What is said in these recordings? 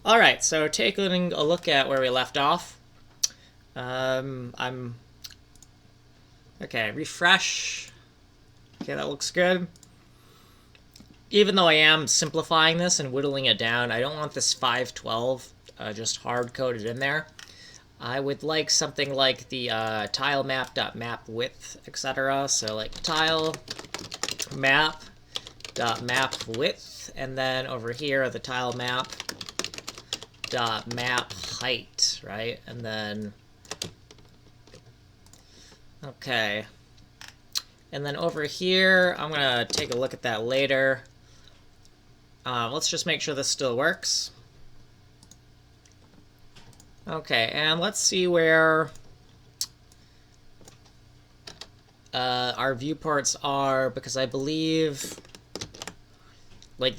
Alright, so taking a look at where we left off. I'm... Okay, refresh. Okay, that looks good. Even though I am simplifying this and whittling it down, I don't want this 512 just hard-coded in there. I would like something like the tile map.map width, etc. So like tile map.map width, and then over here the tile map.map height, right? And then okay. And then over here, I'm gonna take a look at that later. Let's just make sure this still works. Okay, and let's see where our viewports are, because I believe like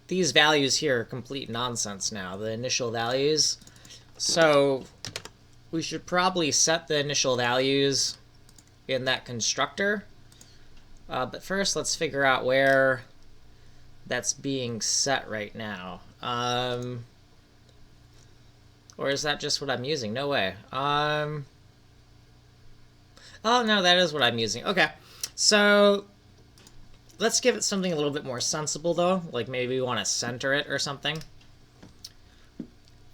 these values here are complete nonsense now, the initial values. So we should probably set the initial values in that constructor. But first, let's figure out where that's being set right now. Or is that just what I'm using? No way. Oh, no, that is what I'm using. Okay. So let's give it something a little bit more sensible, though. Like maybe we want to center it or something.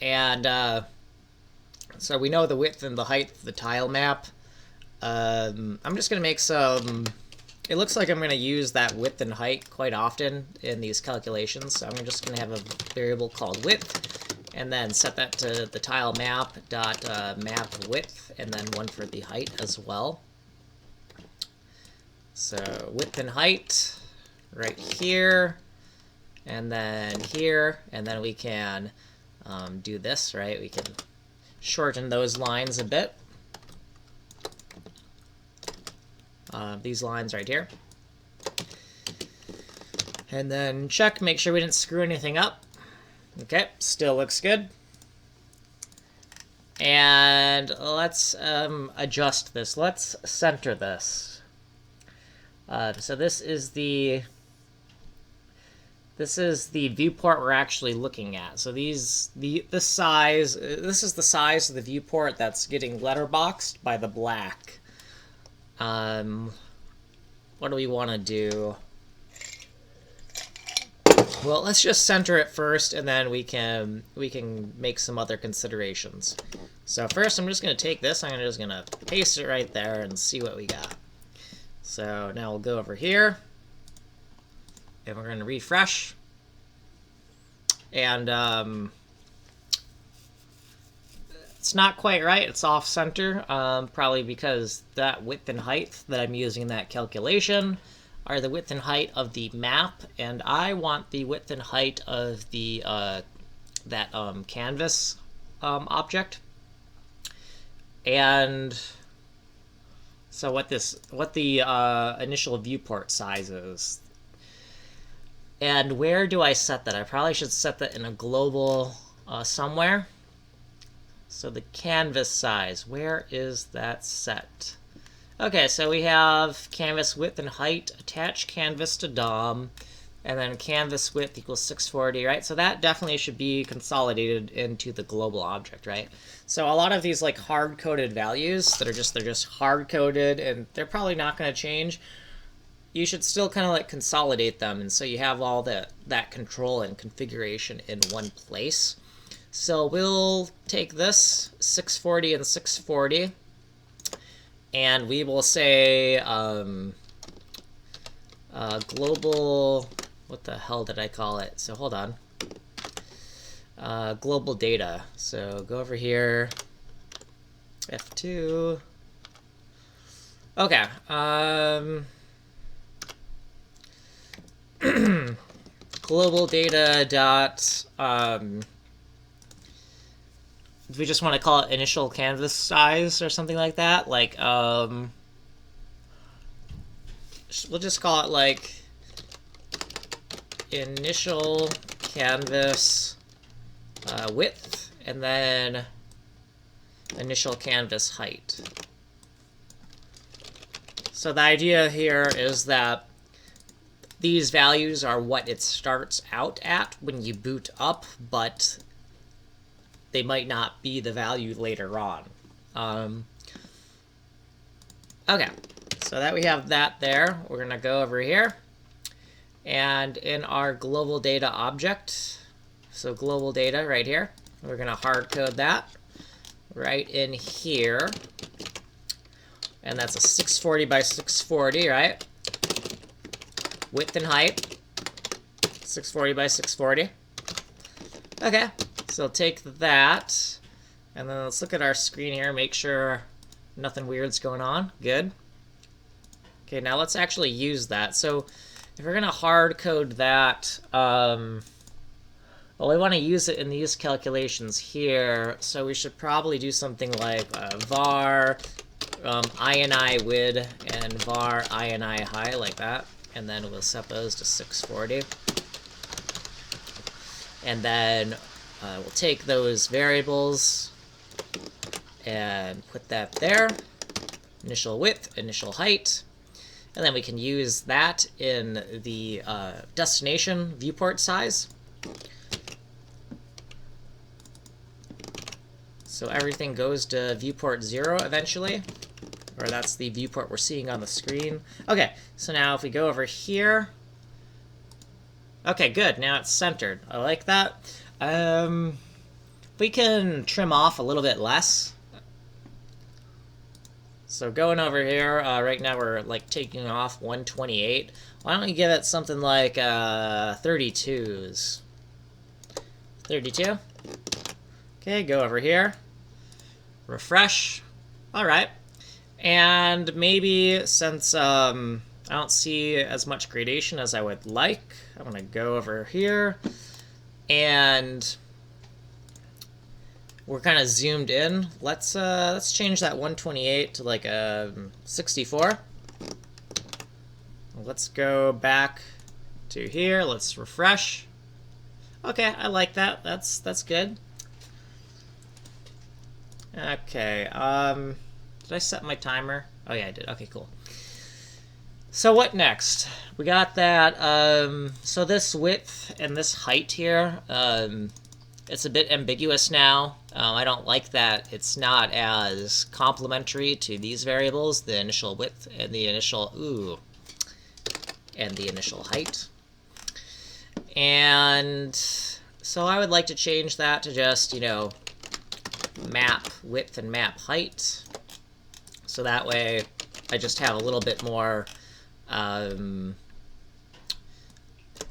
And so we know the width and the height of the tile map. I'm just going to make some... It looks like I'm going to use that width and height quite often in these calculations. So I'm just going to have a variable called width, and then set that to the tile map width, and then one for the height as well. So width and height right here, and then here, and then we can do this, right? We can shorten those lines a bit. These lines right here. And then check, make sure we didn't screw anything up. Okay, still looks good. And let's adjust this. Let's center this. So this is the viewport we're actually looking at. So this is the size of the viewport that's getting letterboxed by the black. What do we want to do? Well, let's just center it first, and then we can make some other considerations. So first, I'm just going to take this. I'm just going to paste it right there and see what we got. So now we'll go over here, and we're going to refresh. And it's not quite right. It's off center, probably because that width and height that I'm using in that calculation are the width and height of the map, and I want the width and height of the canvas object. And so what the initial viewport size is. And where do I set that? I probably should set that in a global somewhere. So the canvas size, where is that set? Okay, so we have canvas width and height, attach canvas to DOM, and then canvas width equals 640, right? So that definitely should be consolidated into the global object, right? So a lot of these like hard-coded values that are they're just hard-coded and they're probably not going to change. You should still kind of like consolidate them, and so you have all that control and configuration in one place. So we'll take this 640 and 640, and we will say global, what the hell did I call it? So hold on. Global data. So go over here, F2. Okay. Global data dot do we just want to call it initial canvas size or something like that? Like, we'll just call it like initial canvas width, and then initial canvas height. So the idea here is that these values are what it starts out at when you boot up, but they might not be the value later on. Okay, so that we have that there, we're going to go over here. And in our global data object, so global data right here, we're going to hard code that right in here. And that's a 640 by 640, right? Width and height, 640 by 640. Okay, so take that, and then let's look at our screen here, make sure nothing weird's going on. Good. Okay, now let's actually use that. So if we're going to hard code that, well, we want to use it in these calculations here, so we should probably do something like var ini wid and var ini high, like that. And then we'll set those to 640. And then we'll take those variables and put that there. Initial width, initial height. And then we can use that in the destination viewport size. So everything goes to viewport 0 eventually. Or that's the viewport we're seeing on the screen. Okay, so now if we go over here. Okay, good. Now it's centered. I like that. We can trim off a little bit less. So going over here, right now we're like taking off 128. Why don't we give it something like 32s? 32. Okay, go over here. Refresh. All right. And maybe since I don't see as much gradation as I would like, I'm going to go over here. And we're kind of zoomed in. Let's change that 128 to like a 64. Let's go back to here. Let's refresh. Okay, I like that. That's good. Okay. Did I set my timer? Oh yeah, I did. Okay, cool. So what next? We got that. So this width and this height here. It's a bit ambiguous now. I don't like that it's not as complementary to these variables, the initial width and the initial height. And so I would like to change that to just, you know, map width and map height. So that way I just have a little bit more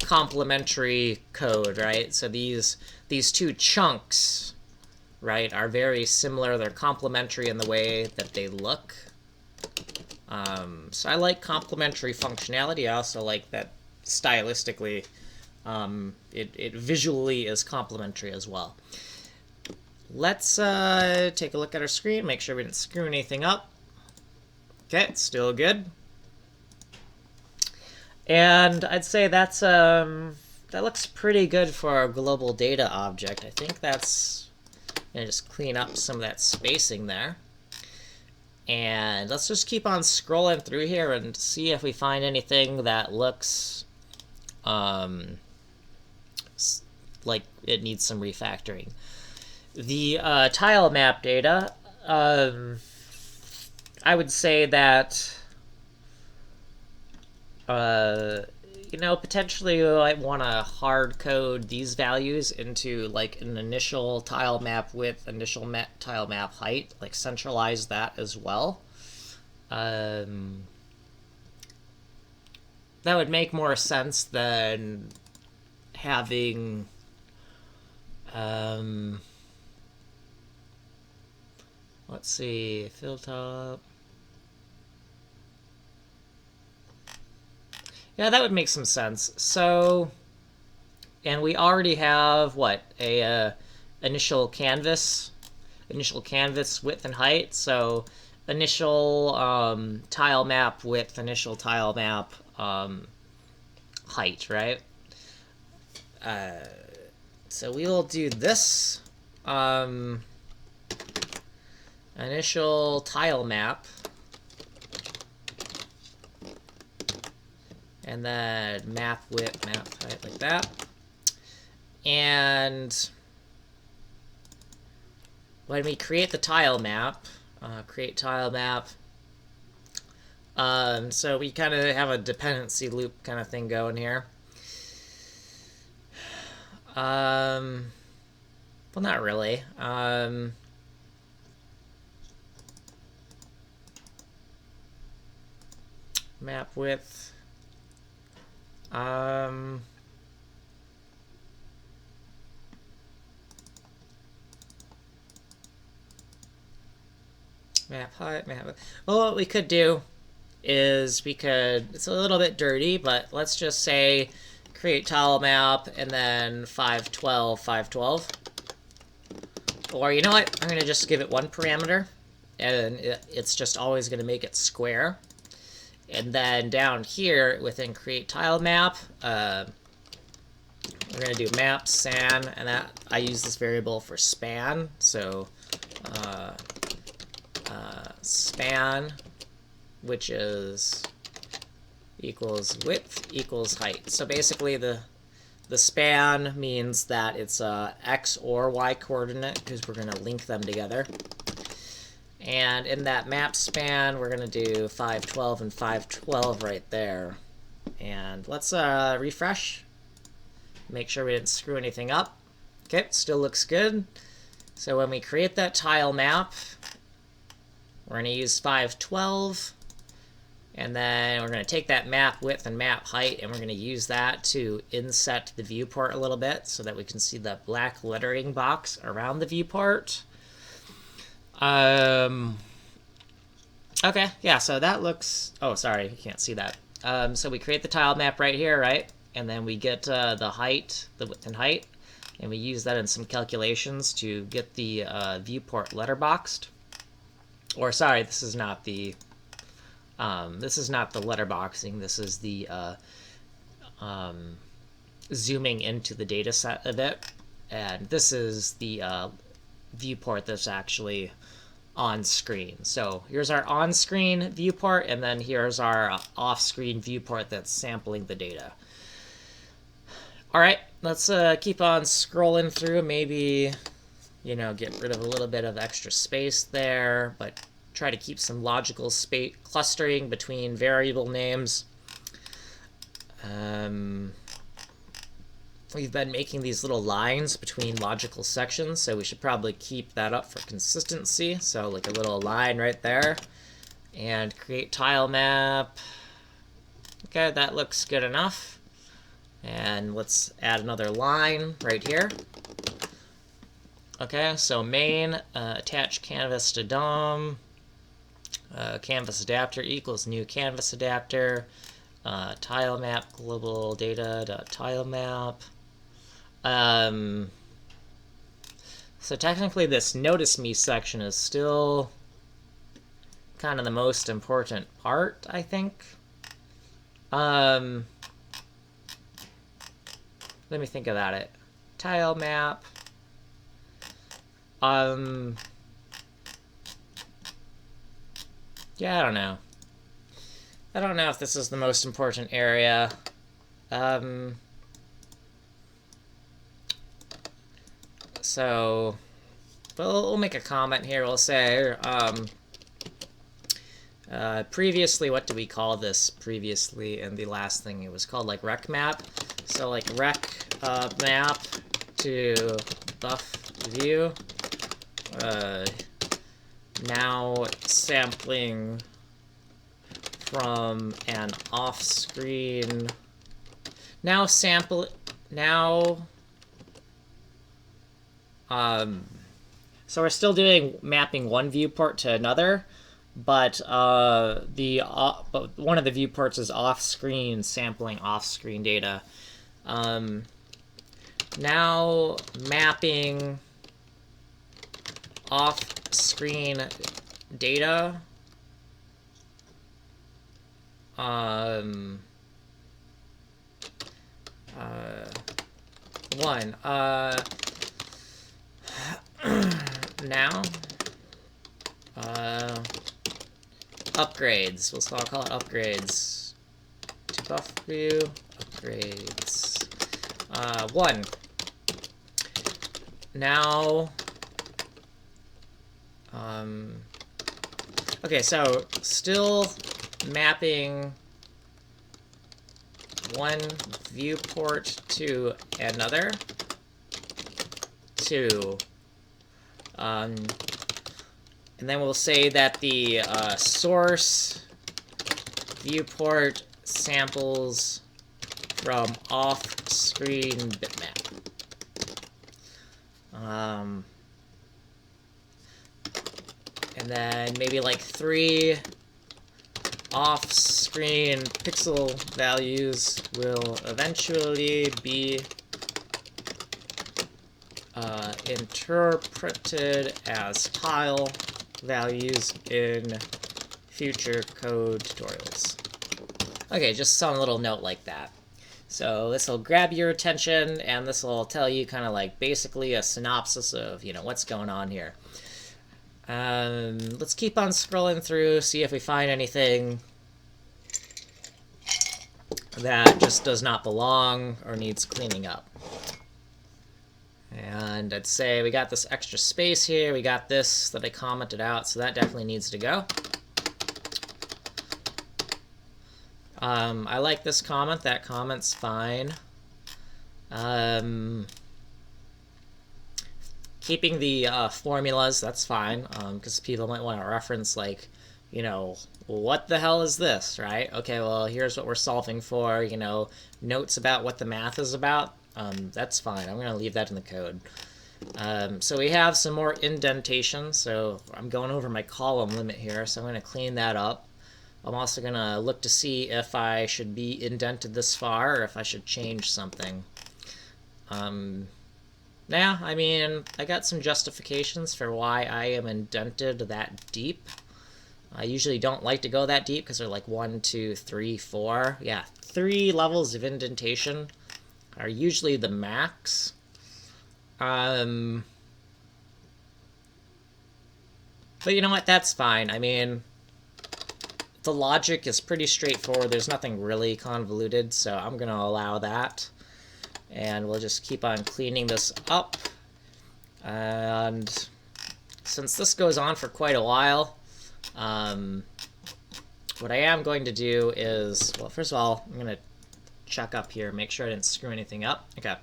complementary code, right? So these two chunks, right, are very similar. They're complementary in the way that they look. So I like complementary functionality. I also like that stylistically it visually is complementary as well. Let's take a look at our screen, make sure we didn't screw anything up. Okay, it's still good. And I'd say that's that looks pretty good for our global data object. I think that's gonna just clean up some of that spacing there. And let's just keep on scrolling through here and see if we find anything that looks like it needs some refactoring. The tile map data, I would say that you know, potentially I want to hard code these values into like an initial tile map width, initial tile map height, like centralize that as well. That would make more sense than having let's see, fill top. Yeah, that would make some sense. So, and we already have what, a initial canvas width and height. So initial tile map width, initial tile map height, right? So we will do this initial tile map. And then map width, map height, like that. And when we create the tile map, create tile map, so we kind of have a dependency loop kind of thing going here. Well, not really. Map width. Map height, map width. Well, what we could do is it's a little bit dirty, but let's just say create tile map and then 512, 512. Or you know what? I'm going to just give it one parameter, and it's just always going to make it square. And then down here within create tile map, we're going to do map san, and that I use this variable for span. So span, which is equals width equals height. So basically the span means that it's a x or y coordinate because we're going to link them together. And in that map span, we're going to do 512 and 512 right there. And let's refresh. Make sure we didn't screw anything up. Okay, still looks good. So when we create that tile map, we're going to use 512. And then we're going to take that map width and map height, and we're going to use that to inset the viewport a little bit so that we can see the black lettering box around the viewport. Okay, yeah, so that looks... Oh, sorry, you can't see that. So we create the tile map right here, right? And then we get the height, the width and height, and we use that in some calculations to get the viewport letterboxed. Or, sorry, this is not the letterboxing. This is the zooming into the data set of it. And this is the viewport that's actually on screen. So here's our on-screen viewport, and then here's our off-screen viewport that's sampling the data. All right, let's keep on scrolling through. Maybe, you know, get rid of a little bit of extra space there, but try to keep some logical space clustering between variable names. We've been making these little lines between logical sections, so we should probably keep that up for consistency. So like a little line right there. And create tile map. Okay, that looks good enough. And let's add another line right here. Okay, so main, attach canvas to DOM. Canvas adapter equals new canvas adapter. Tile map global data tile map. So technically this notice me section is still kind of the most important part, I think. Let me think about it. Tile map. Yeah, I don't know. I don't know if this is the most important area. So, we'll make a comment here. We'll say, previously, what do we call this previously in the last thing? It was called, like, rec map. So, like, rec map to buff view. Now sampling from an off-screen. Now sample. Now. So we're still doing mapping one viewport to another, but but one of the viewports is off-screen sampling off-screen data. Now mapping off-screen data. Now upgrades. I'll call it upgrades to buff view. Upgrades. 1. Now Okay, so still mapping one viewport to another. Two. And then we'll say that the source viewport samples from off-screen bitmap. And then maybe like 3 off-screen pixel values will eventually be interpreted as tile values in future code tutorials. Okay, just some little note like that. So this will grab your attention, and this will tell you kind of like basically a synopsis of, you know, what's going on here. Let's keep on scrolling through, see if we find anything that just does not belong or needs cleaning up. And I'd say we got this extra space here, we got this that I commented out, so that definitely needs to go. I like this comment, that comment's fine. Keeping the formulas, that's fine, because people might want to reference, like, you know, what the hell is this, right? Okay, well, here's what we're solving for, you know, notes about what the math is about. That's fine. I'm going to leave that in the code. So we have some more indentation, so I'm going over my column limit here, so I'm going to clean that up. I'm also going to look to see if I should be indented this far, or if I should change something. Yeah, I mean, I got some justifications for why I am indented that deep. I usually don't like to go that deep, because they're like 1, 2, 3, 4. Yeah, 3 levels of indentation are usually the max. But you know what, that's fine. I mean, the logic is pretty straightforward. There's nothing really convoluted, so I'm going to allow that. And we'll just keep on cleaning this up. And since this goes on for quite a while, what I am going to do is, well, first of all, I'm going to check up here, make sure I didn't screw anything up. Okay.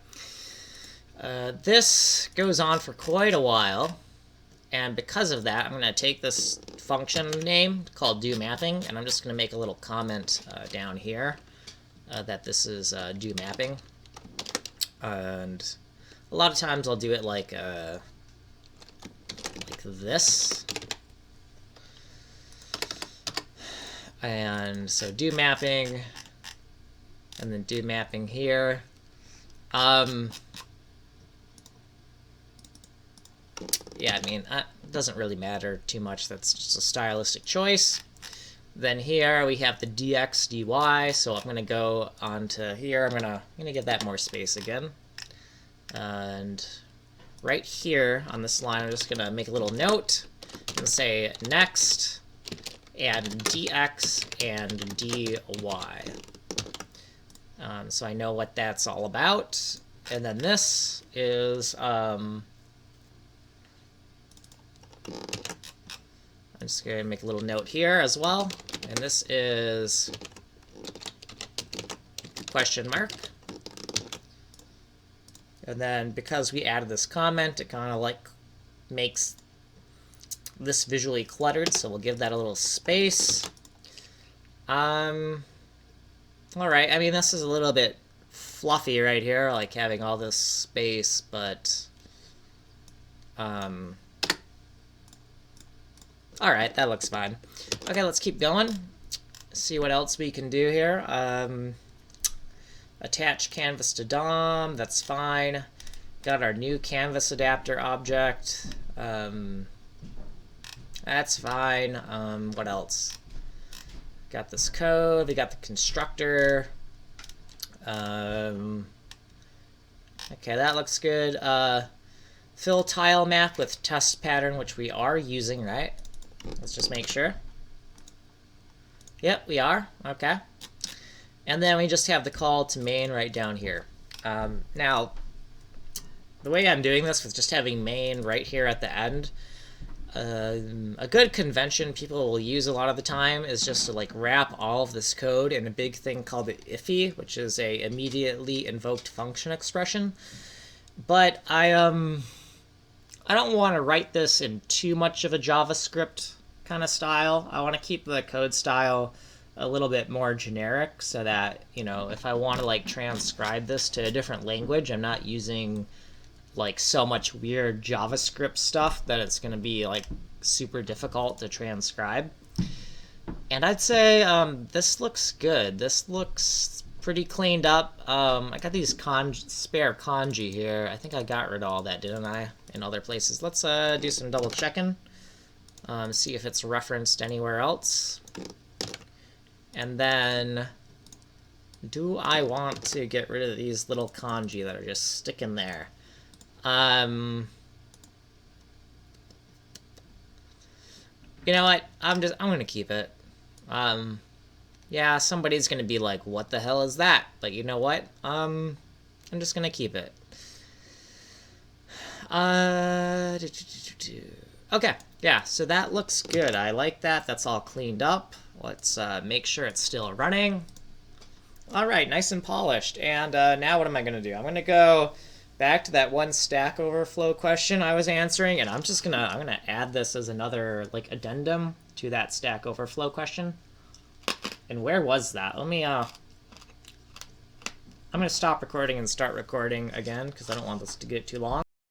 This goes on for quite a while, and because of that, I'm going to take this function name called doMapping, and I'm just going to make a little comment down here that this is doMapping. And a lot of times I'll do it like this. And so doMapping, and then doMapping here. Yeah, I mean, it doesn't really matter too much. That's just a stylistic choice. Then here we have the dx dy, so I'm going to go onto here. I'm gonna give that more space again. And right here on this line, I'm just going to make a little note and say next, and dx and dy. So I know what that's all about. And then this is... I'm just going to make a little note here as well. And this is question mark. And then because we added this comment, it kind of like makes this visually cluttered, so we'll give that a little space. Alright, I mean, this is a little bit fluffy right here, like having all this space, but... Alright, that looks fine. Okay, let's keep going. See what else we can do here. Attach canvas to DOM, that's fine. Got our new canvas adapter object. That's fine. What else? Got this code, we got the constructor. Okay, that looks good. Fill tile map with test pattern, which we are using, right? Let's just make sure. Yep, we are. Okay. And then we just have the call to main right down here. Now, the way I'm doing this with just having main right here at the end, A good convention people will use a lot of the time is just to like wrap all of this code in a big thing called the IFI, which is a immediately invoked function expression. But I don't want to write this in too much of a JavaScript kind of style. I want to keep the code style a little bit more generic so that, you know, if I want to like transcribe this to a different language, I'm not using like so much weird JavaScript stuff that it's going to be like super difficult to transcribe. And I'd say this looks good. This looks pretty cleaned up. I got these spare kanji here. I think I got rid of all that, didn't I? In other places. Let's do some double checking. See if it's referenced anywhere else. And then, do I want to get rid of these little kanji that are just sticking there? You know what? I'm gonna keep it. Yeah, somebody's gonna be like, "What the hell is that?" But you know what? I'm just gonna keep it. Okay, yeah. So that looks good. I like that. That's all cleaned up. Let's make sure it's still running. All right, nice and polished. And now what am I gonna do? I'm gonna go back to that one Stack Overflow question I was answering, and I'm gonna add this as another like addendum to that Stack Overflow question. And where was that? Let me I'm gonna stop recording and start recording again because I don't want this to get too long.